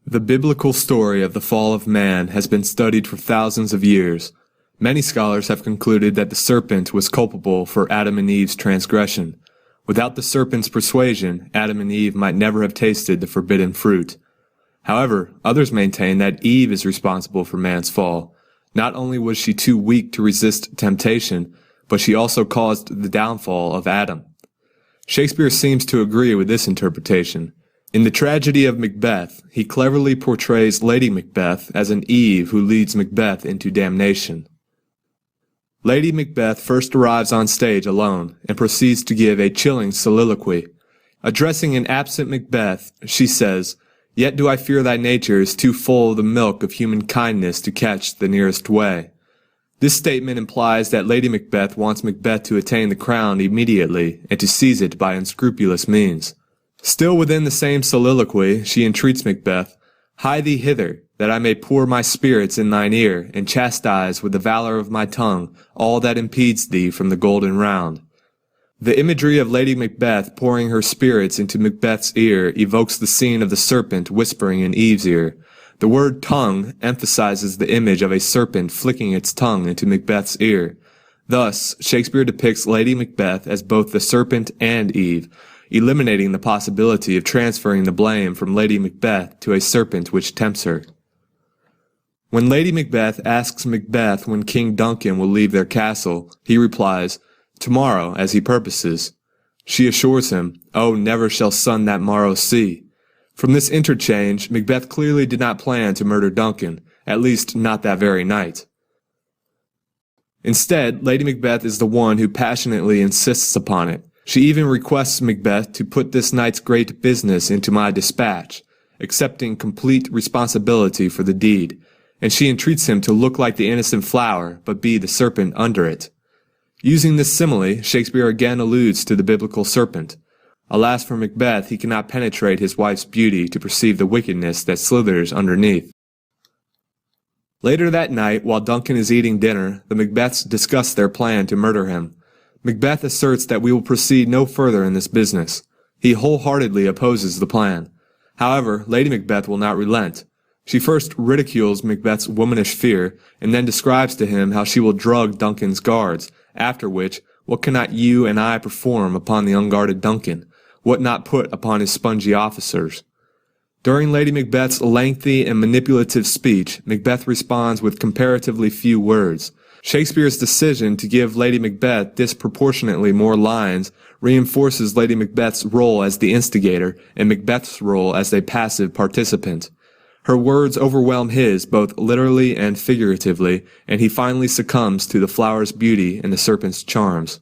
The biblical story of the fall of man has been studied for thousands of years. Many scholars have concluded that the serpent was culpable for Adam and Eve's transgression. Without the serpent's persuasion, Adam and Eve might never have tasted the forbidden fruit. However, others maintain that Eve is responsible for man's fall. Not only was she too weak to resist temptation, but she also caused the downfall of Adam. Shakespeare seems to agree with this interpretation. In the tragedy of Macbeth, he cleverly portrays Lady Macbeth as an Eve who leads Macbeth into damnation. Lady Macbeth first arrives on stage alone and proceeds to give a chilling soliloquy. Addressing an absent Macbeth, she says, "Yet do I fear thy nature is too full of the milk of human kindness to catch the nearest way." This statement implies that Lady Macbeth wants Macbeth to attain the crown immediately and to seize it by unscrupulous means. Still within the same soliloquy, she entreats Macbeth, "Hie thee hither, that I may pour my spirits in thine ear, and chastise with the valor of my tongue all that impedes thee from the golden round." The imagery of Lady Macbeth pouring her spirits into Macbeth's ear evokes the scene of the serpent whispering in Eve's ear. The word tongue emphasizes the image of a serpent flicking its tongue into Macbeth's ear. Thus, Shakespeare depicts Lady Macbeth as both the serpent and Eve, eliminating the possibility of transferring the blame from Lady Macbeth to a serpent which tempts her. When Lady Macbeth asks Macbeth when King Duncan will leave their castle, he replies, "Tomorrow, as he purposes." She assures him, "Oh, never shall sun that morrow see." From this interchange, Macbeth clearly did not plan to murder Duncan, at least not that very night. Instead, Lady Macbeth is the one who passionately insists upon it. She even requests Macbeth to put this night's great business into my dispatch, accepting complete responsibility for the deed, and she entreats him to look like the innocent flower, but be the serpent under it. Using this simile, Shakespeare again alludes to the biblical serpent. Alas for Macbeth, he cannot penetrate his wife's beauty to perceive the wickedness that slithers underneath. Later that night, while Duncan is eating dinner, the Macbeths discuss their plan to murder him. Macbeth asserts that we will proceed no further in this business. He wholeheartedly opposes the plan. However, Lady Macbeth will not relent. She first ridicules Macbeth's womanish fear, and then describes to him how she will drug Duncan's guards, after which, what cannot you and I perform upon the unguarded Duncan? What not put upon his spongy officers? During Lady Macbeth's lengthy and manipulative speech, Macbeth responds with comparatively few words. Shakespeare's decision to give Lady Macbeth disproportionately more lines reinforces Lady Macbeth's role as the instigator and Macbeth's role as a passive participant. Her words overwhelm his both literally and figuratively, and he finally succumbs to the flower's beauty and the serpent's charms.